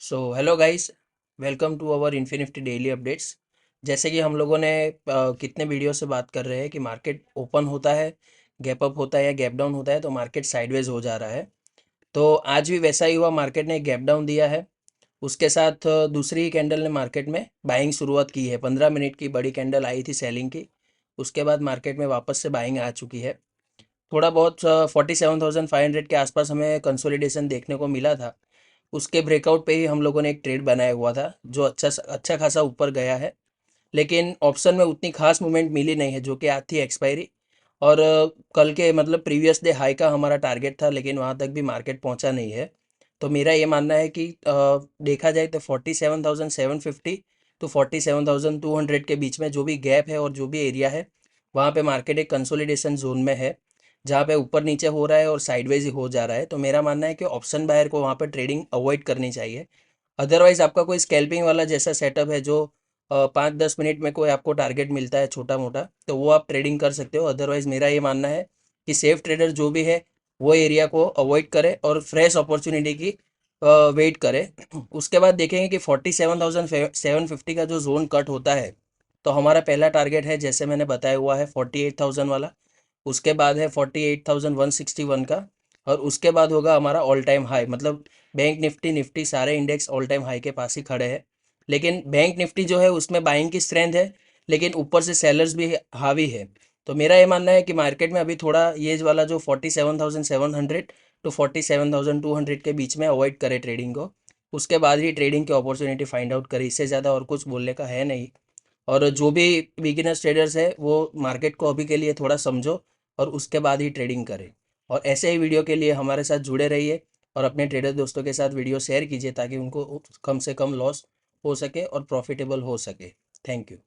So hello guys, welcome to our infinity daily updates. जैसे कि हम लोगों ने कितने वीडियो से बात कर रहे हैं कि मार्केट ओपन होता है, गैप अप होता है या गैप डाउन होता है तो मार्केट साइडवेज हो जा रहा है। तो आज भी वैसा ही हुआ, मार्केट ने गैप डाउन दिया है। उसके साथ दूसरी कैंडल ने मार्केट में बाइंग शुरुआत की है। 15 मिनट की बड़ी कैंडल आई थी सेलिंग की। उसके बाद मार्केट में वापस से बाइंग आ चुकी है। थोड़ा बहुत 47,500 के आसपास हमें कंसोलिडेशन देखने को मिला था। उसके ब्रेकआउट पे ही हम लोगों ने एक ट्रेड बनाया हुआ था जो अच्छा खासा ऊपर गया है। लेकिन ऑप्शन में उतनी खास मूवमेंट मिली नहीं है, जो कि आज थी एक्सपायरी। और कल के मतलब प्रीवियस डे हाई का हमारा टारगेट था, लेकिन वहाँ तक भी मार्केट पहुँचा नहीं है। तो मेरा ये मानना है कि देखा जाए तो 47,750 टू 47,200 के बीच में जो भी गैप है और जो भी एरिया है, वहाँ पे मार्केट एक कंसोलिडेशन जोन में है, जहाँ पे ऊपर नीचे हो रहा है और साइडवेज ही हो जा रहा है। तो मेरा मानना है कि ऑप्शन बायर को वहाँ पर ट्रेडिंग अवॉइड करनी चाहिए। अदरवाइज आपका कोई स्कैल्पिंग वाला जैसा सेटअप है, जो 5-10 मिनट में कोई आपको टारगेट मिलता है छोटा मोटा, तो वो आप ट्रेडिंग कर सकते हो। अदरवाइज मेरा ये मानना है कि सेफ ट्रेडर जो भी है वो एरिया को अवॉइड करे और फ्रेश अपॉर्चुनिटी की वेट करे। उसके बाद देखेंगे कि 47,750 का जो जोन कट होता है, तो हमारा पहला टारगेट है, जैसे मैंने बताया हुआ है, 48,000 वाला। उसके बाद है 48,161 का। और उसके बाद होगा हमारा ऑल टाइम हाई, मतलब बैंक निफ्टी निफ्टी सारे इंडेक्स ऑल टाइम हाई के पास ही खड़े हैं। लेकिन बैंक निफ्टी जो है उसमें बाइंग की स्ट्रेंथ है, लेकिन ऊपर से सेलर्स भी हावी है। तो मेरा ये मानना है कि मार्केट में अभी थोड़ा ये वाला जो 47,700 टू 47,200 के बीच में अवॉइड करे ट्रेडिंग को। उसके बाद ही ट्रेडिंग की अपॉर्चुनिटी फाइंड आउट करे। इससे ज़्यादा और कुछ बोलने का है नहीं। और जो भी बिगिनर्स ट्रेडर्स है वो मार्केट को अभी के लिए थोड़ा समझो और उसके बाद ही ट्रेडिंग करें। और ऐसे ही वीडियो के लिए हमारे साथ जुड़े रहिए और अपने ट्रेडर दोस्तों के साथ वीडियो शेयर कीजिए, ताकि उनको कम से कम लॉस हो सके और प्रॉफिटेबल हो सके। Thank you.